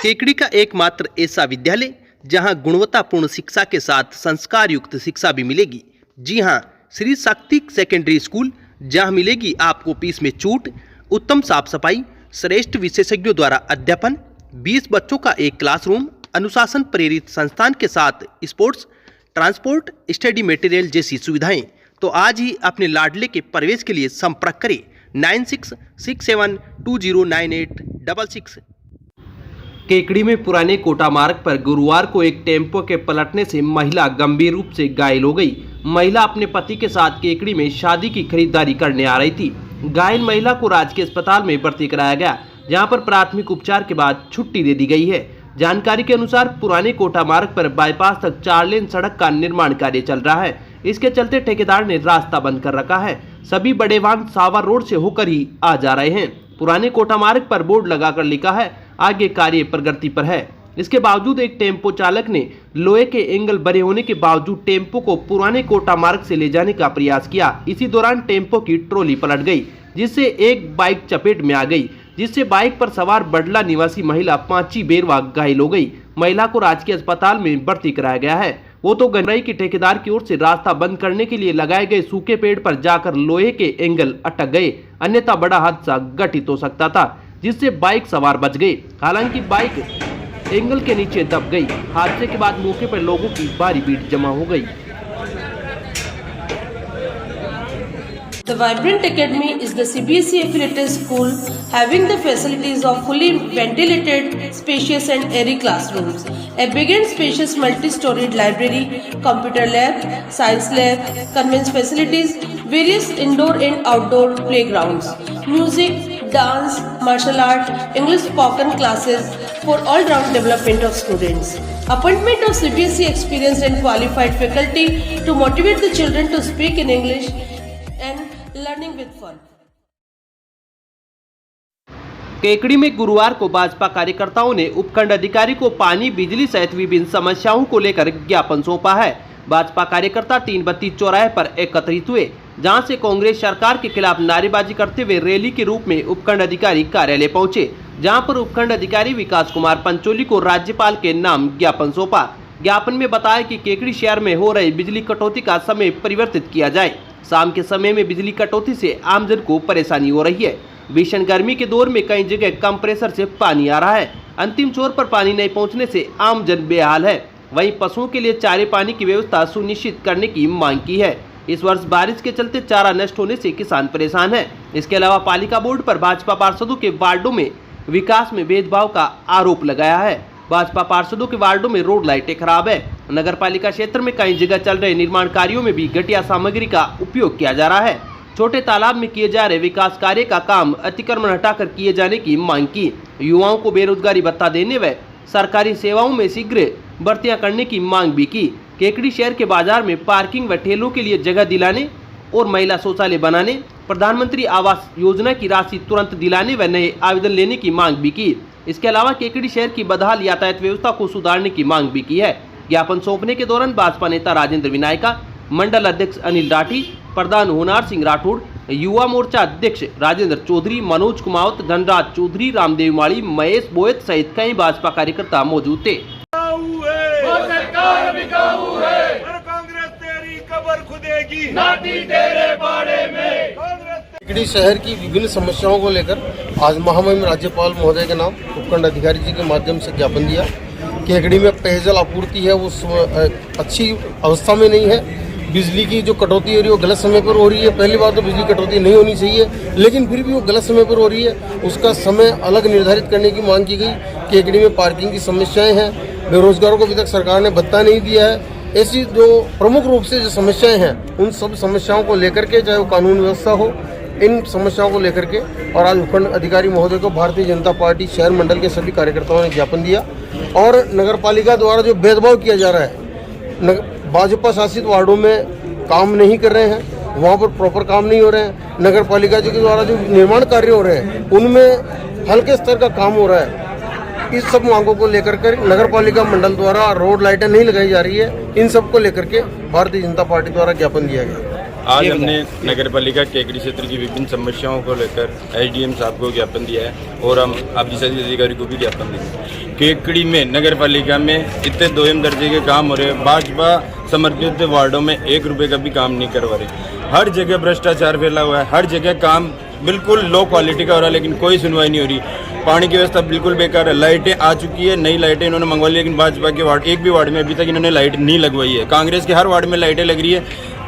केकड़ी का एकमात्र ऐसा विद्यालय जहां गुणवत्तापूर्ण शिक्षा के साथ संस्कार युक्त शिक्षा भी मिलेगी। जी हां, श्री शक्ति सेकेंडरी स्कूल, जहां मिलेगी आपको फीस में छूट, उत्तम साफ सफाई, श्रेष्ठ विशेषज्ञों द्वारा अध्यापन, 20 बच्चों का एक क्लासरूम, अनुशासन प्रेरित संस्थान के साथ स्पोर्ट्स, ट्रांसपोर्ट, स्टडी मटेरियल जैसी सुविधाएं। तो आज ही अपने लाडले के प्रवेश के लिए संपर्क करें 9667209866। केकड़ी में पुराने कोटा मार्ग पर गुरुवार को एक टेम्पो के पलटने से महिला गंभीर रूप से घायल हो गई। महिला अपने पति के साथ केकड़ी में शादी की खरीदारी करने आ रही थी। घायल महिला को राजकीय अस्पताल में भर्ती कराया गया, जहां पर प्राथमिक उपचार के बाद छुट्टी दे दी गई है। जानकारी के अनुसार पुराने कोटा मार्ग पर बाईपास तक 4 लेन सड़क का निर्माण कार्य चल रहा है। इसके चलते ठेकेदार ने रास्ता बंद कर रखा है। सभी बड़े वाहन सावर रोड से होकर ही आ जा रहे हैं। पुराने कोटा मार्ग पर बोर्ड लगाकर लिखा है आगे कार्य प्रगति पर है। इसके बावजूद एक टेम्पो चालक ने लोहे के एंगल बने होने के बावजूद टेम्पो को पुराने कोटा मार्ग से ले जाने का प्रयास किया। इसी दौरान टेम्पो की ट्रॉली पलट गई, जिससे एक बाइक चपेट में आ गई, जिससे बाइक पर सवार बडला निवासी महिला पांची बेरवा घायल हो गई। महिला को राजकीय अस्पताल में भर्ती कराया गया है। वो तो गनरई के ठेकेदार की ओर से रास्ता बंद करने के लिए लगाए गए सूखे पेड़ पर जाकर लोहे के एंगल अटक गए, अन्यथा बड़ा हादसा घटित हो सकता था, जिससे बाइक सवार बच गए। हालांकि बाइक एंगल के नीचे दब गई। हादसे के बाद मौके पर लोगों की भारी भीड़ जमा हो गई। The Vibrant Academy is the CBSE affiliated school having the facilities of fully ventilated, spacious and airy classrooms, a big and spacious multi-storied library, computer lab, science lab, convents facilities, various indoor and outdoor playgrounds, music, dance, martial art, English spoken classes for all-round development of students. Appointment of CBSE experienced and qualified faculty to motivate the children to speak in English and learning with fun. Kekri में गुरुवार को भाजपा कार्यकर्ताओं ने उपखंड अधिकारी को पानी, बिजली सहित विभिन्न समस्याओं को लेकर ज्ञापन सौंपा है। भाजपा कार्यकर्ता 3 बत्ती चौराहे पर एकत्रित हुए, जहां से कांग्रेस सरकार के खिलाफ नारेबाजी करते हुए रैली के रूप में उपखंड अधिकारी कार्यालय पहुंचे, जहां पर उपखंड अधिकारी विकास कुमार पंचोली को राज्यपाल के नाम ज्ञापन सौंपा। ज्ञापन में बताया कि केकड़ी शहर में हो रही बिजली कटौती का समय परिवर्तित किया जाए। शाम के समय में बिजली कटौती से आमजन को परेशानी हो रही है। भीषण गर्मी के दौर में कई जगह कम प्रेशर से पानी आ रहा है। अंतिम छोर पर पानी नहीं पहुंचने से आमजन बेहाल है। वहीं पशुओं के लिए चारे पानी की व्यवस्था सुनिश्चित करने की मांग की है। इस वर्ष बारिश के चलते चारा नष्ट होने से किसान परेशान है। इसके अलावा पालिका बोर्ड पर भाजपा पार्षदों के वार्डों में विकास में भेदभाव का आरोप लगाया है। भाजपा पार्षदों के वार्डों में रोड लाइटें खराब है। नगर पालिका क्षेत्र में कई जगह चल रहे निर्माण कार्यों में भी घटिया सामग्री का उपयोग किया जा रहा है। छोटे तालाब में किए जा रहे विकास कार्य का काम अतिक्रमण हटाकर किए जाने की मांग की। युवाओं को बेरोजगारी भत्ता देने व सरकारी सेवाओं में शीघ्र भर्तियां करने की मांग भी की। केकड़ी शहर के बाजार में पार्किंग व ठेलों के लिए जगह दिलाने और महिला शौचालय बनाने, प्रधानमंत्री आवास योजना की राशि तुरंत दिलाने व नए आवेदन लेने की मांग भी की। इसके अलावा केकड़ी शहर की बदहाल यातायात व्यवस्था को सुधारने की मांग भी की है। ज्ञापन सौंपने के दौरान भाजपा नेता राजेंद्र विनायका, मंडल अध्यक्ष अनिल राठी, प्रधान होनार सिंह राठौड़, युवा मोर्चा अध्यक्ष राजेंद्र चौधरी, मनोज कुमावत, धनराज चौधरी, रामदेव माली, महेश बोयत सहित कई भाजपा कार्यकर्ता मौजूद थे। केकड़ी शहर की विभिन्न समस्याओं को लेकर आज महामहिम राज्यपाल महोदय के नाम उपखंड अधिकारी जी के माध्यम से ज्ञापन दिया। केकड़ी में पेयजल आपूर्ति है वो अच्छी अवस्था में नहीं है। बिजली की जो कटौती हो रही है वो गलत समय पर हो रही है। पहली बात तो बिजली कटौती नहीं होनी चाहिए, लेकिन फिर भी वो गलत समय पर हो रही है। उसका समय अलग निर्धारित करने की मांग की गई। केकड़ी में पार्किंग की समस्याएं हैं। बेरोजगारों को अभी तक सरकार ने भत्ता नहीं दिया है। ऐसी जो प्रमुख रूप से जो समस्याएं हैं, उन सब समस्याओं को लेकर के, चाहे वो कानून व्यवस्था हो, इन समस्याओं को लेकर के और आज उपखंड अधिकारी महोदय को भारतीय जनता पार्टी शहर मंडल के सभी कार्यकर्ताओं ने ज्ञापन दिया। और नगर पालिका द्वारा जो भेदभाव किया जा रहा है, भाजपा शासित वार्डों में काम नहीं कर रहे हैं, वहाँ पर प्रॉपर काम नहीं हो रहे हैं। नगर पालिका जी के द्वारा जो निर्माण कार्य हो रहे हैं उनमें हल्के स्तर का काम हो रहा है। इस सब मांगों को लेकर कर नगर पालिका मंडल द्वारा रोड लाइटें नहीं लगाई जा रही है। इन सब को लेकर के भारतीय जनता पार्टी द्वारा ज्ञापन दिया गया। आज हमने नगर पालिका केकड़ी क्षेत्र की विभिन्न समस्याओं को लेकर एसडीएम साहब को ज्ञापन दिया है और हम आप अधिकारी को भी ज्ञापन देंगे। केकड़ी में नगर पालिका में इतने दोयम दर्जे के काम हो रहे हैं। भाजपा समर्थित वार्डों में 1 रुपए का भी काम नहीं करवा रहे। हर जगह भ्रष्टाचार फैला हुआ है, हर जगह काम बिल्कुल लो क्वालिटी का हो रहा है, लेकिन कोई सुनवाई नहीं हो रही। पानी की व्यवस्था बिल्कुल बेकार है। लाइटें आ चुकी है, नई लाइटें इन्होंने मंगवा ली, लेकिन भाजपा के वार्ड एक भी वार्ड में अभी तक इन्होंने लाइट नहीं लगवाई है। कांग्रेस के हर वार्ड में लाइटें लग रही है,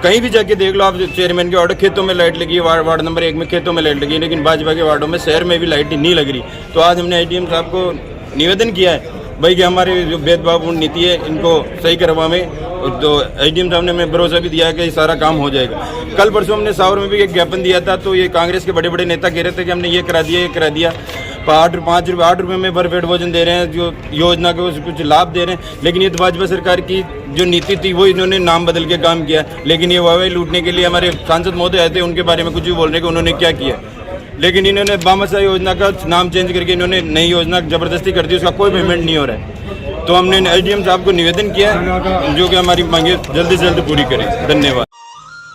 कहीं भी जाके देख लो आप। चेयरमैन के वार्ड खेतों में लाइट लगी है, वार्ड नंबर 1 में खेतों में लाइट लगी है, लेकिन भाजपा के वार्डों में शहर में भी लाइट नहीं लग रही। तो आज हमने आईडीएम साहब को निवेदन किया है भाई कि हमारी जो भेदभावपूर्ण नीति है इनको सही करवाएं। तो आईडीएम साहब ने हमें भरोसा भी दिया है कि सारा काम हो जाएगा। कल परसों हमने सावर में भी एक ज्ञापन दिया था, तो ये कांग्रेस के बड़े बड़े नेता कह रहे थे कि हमने ये करा दिया 8 रुपये में भरपेट भोजन दे रहे हैं, जो योजना के कुछ लाभ दे रहे हैं। लेकिन ये तो भाजपा सरकार की जो नीति थी वो इन्होंने नाम बदल के काम किया। लेकिन ये वाहवाही लूटने के लिए हमारे सांसद महोदय आए थे, उनके बारे में कुछ भी बोल रहे कि उन्होंने क्या किया। लेकिन इन्होंने भामाशाह योजना का नाम चेंज करके इन्होंने नई योजना जबरदस्ती कर दी, उसका कोई पेमेंट नहीं हो रहा है। तो हमने आईडीएम साहब को निवेदन किया जो कि हमारी मांगे जल्दी से जल्दी पूरी करें। धन्यवाद।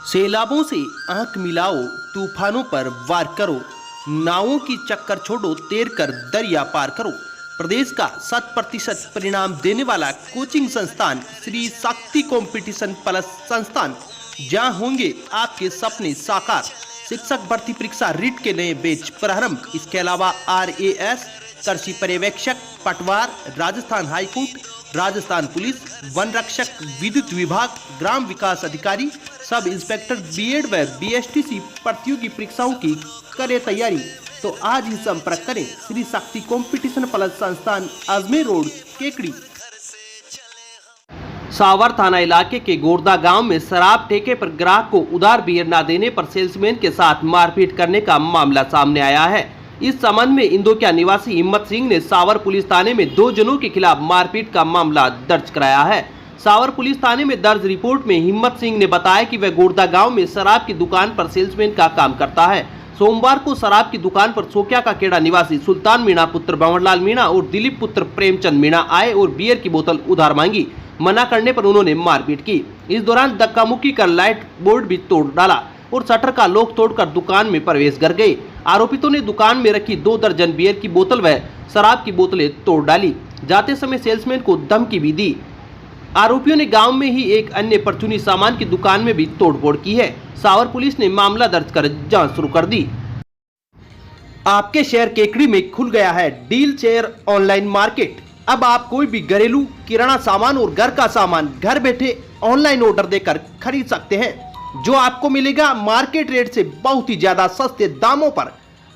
सैलाबों से आंख मिलाओ, तूफानों पर वार करो, नावों की चक्कर छोड़ो, तैर कर दरिया पार करो। प्रदेश का 100% परिणाम देने वाला कोचिंग संस्थान श्री शक्ति कंपटीशन प्लस संस्थान, जहां होंगे आपके सपने साकार। शिक्षक भर्ती परीक्षा रीट के नए बैच प्रारंभ। इसके अलावा RAS, कृषि पर्यवेक्षक, पटवार, Rajasthan high court, Rajasthan police, one रक्षक, विद्युत विभाग, ग्राम विकास अधिकारी, सब इंस्पेक्टर, BEd व BSTC प्रतियोगी परीक्षाओं की करें तैयारी। तो आज ही संपर्क करें श्री शक्ति कंपटीशन प्लस संस्थान, अजमेर रोड, केकड़ी। सावर थाना इलाके के गोरदा गांव में शराब ठेके पर ग्राहक को उधार बियर न देने पर सेल्समैन के साथ मारपीट करने का मामला सामने आया है। इस संबंध में इंदौकिया निवासी हिम्मत सिंह ने सावर पुलिस थाने में 2 जनों के खिलाफ मारपीट का मामला दर्ज कराया है। सावर पुलिस थाने में दर्ज रिपोर्ट में हिम्मत सिंह ने बताया कि वह गोरदा गांव में शराब की दुकान पर सेल्समैन का काम करता है। सोमवार को शराब की दुकान पर सोकिया का खेड़ा निवासी सुल्तान मीणा पुत्र भंवरलाल मीणा और दिलीप पुत्र प्रेमचंद मीणा आए और बियर की बोतल उधार मांगी। मना करने पर उन्होंने मारपीट की। इस दौरान धक्का मुक्की कर लाइट बोर्ड भी तोड़ डाला और शटर का लॉक तोड़कर दुकान में प्रवेश कर गए। आरोपितों ने दुकान में रखी 2 दर्जन बियर की बोतल व शराब की बोतलें तोड़ डाली। जाते समय सेल्समैन को धमकी भी दी। आरोपियों ने गांव में ही एक अन्य परचूनी सामान की दुकान में भी तोड़फोड़ की है। सावर पुलिस ने मामला दर्ज कर जांच शुरू कर दी। आपके शहर केकड़ी में खुल गया है डील शेयर ऑनलाइन मार्केट। अब आप कोई भी घरेलू किराना सामान और घर का सामान घर बैठे ऑनलाइन ऑर्डर देकर खरीद सकते हैं, जो आपको मिलेगा मार्केट रेट से बहुत ही ज्यादा सस्ते दामों पर।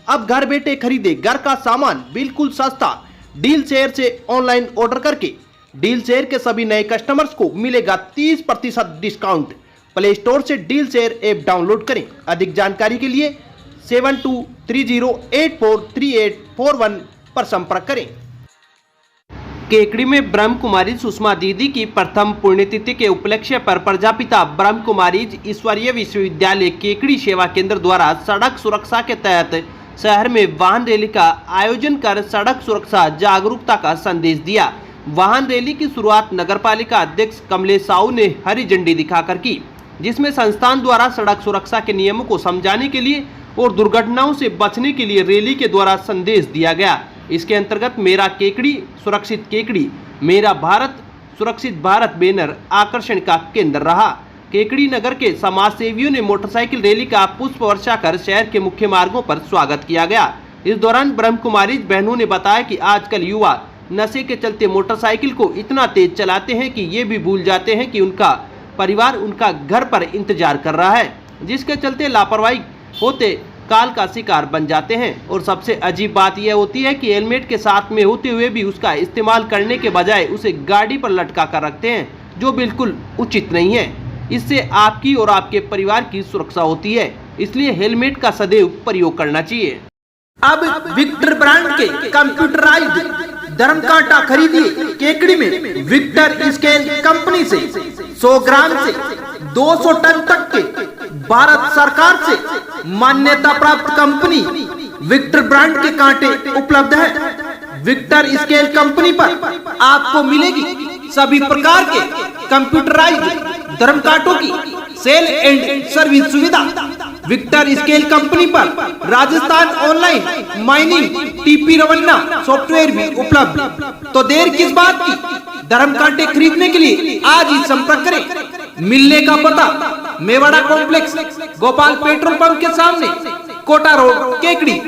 अब घर बैठे खरीदे घर का सामान बिल्कुल सस्ता डील शेयर से ऑनलाइन ऑर्डर करके। डील शेयर के सभी नए कस्टमर्स को मिलेगा 30% डिस्काउंट। प्ले स्टोर से डील शेयर ऐप डाउनलोड करें। अधिक जानकारी के लिए 7230843841 पर संपर्क करें। केकड़ी में ब्रह्म कुमारी सुषमा दीदी की प्रथम पुण्यतिथि के उपलक्ष्य पर प्रजापिता ब्रह्म कुमारी ईश्वरीय विश्वविद्यालय केकड़ी सेवा केंद्र द्वारा सड़क सुरक्षा के तहत शहर में वाहन रैली का आयोजन कर सड़क सुरक्षा जागरूकता का संदेश दिया। वाहन रैली की शुरुआत नगरपालिका अध्यक्ष कमलेश साहू ने हरी झंडी दिखाकर की, जिसमें संस्थान द्वारा सड़क सुरक्षा के नियमों को समझाने के लिए और दुर्घटनाओं से बचने के लिए रैली के द्वारा संदेश दिया गया। इसके अंतर्गत मेरा केकड़ी सुरक्षित केकड़ी, मेरा भारत सुरक्षित भारत बैनर आकर्षण का केंद्र रहा। केकड़ी नगर के समाज सेवियों ने मोटरसाइकिल रैली का पुष्प वर्षा कर शहर के मुख्य मार्गों पर स्वागत किया गया। इस दौरान ब्रह्म कुमारी बहनों ने बताया कि आजकल युवा नशे के चलते मोटरसाइकिल को इतना तेज चलाते हैं कि ये भी भूल जाते हैं कि उनका परिवार उनका घर पर इंतजार कर रहा है, जिसके चलते लापरवाही होते काल का शिकार बन जाते हैं। और सबसे अजीब बात यह होती है कि हेलमेट के साथ में होते हुए भी उसका इस्तेमाल करने के बजाय उसे गाड़ी पर लटका कर रखते हैं, जो बिल्कुल उचित नहीं है। इससे आपकी और आपके परिवार की सुरक्षा होती है, इसलिए हेलमेट का सदैव प्रयोग करना चाहिए। अब विक्टर ब्रांड के कंप्यूटराइज्ड धर्म कांटा खरीदिए केकड़ी में विक्टर स्केल कंपनी से। 100 ग्राम से 200 टन तक के भारत सरकार से मान्यता प्राप्त कंपनी विक्टर ब्रांड के कांटे उपलब्ध है। विक्टर स्केल कंपनी पर आपको मिलेगी सभी प्रकार के कंप्यूटराइज्ड धर्म कांटों की सेल एंड सर्विस सुविधा। विक्टर स्केल कंपनी पर Rajasthan online mining TP Revanna software भी उपलब्ध। तो देर किस बात की, धर्म कांटे खरीदने के लिए आज ही संपर्क करें। मिलने का पता Mewara complex, Gopal petrol pump के सामने, कोटा रोड, केकड़ी।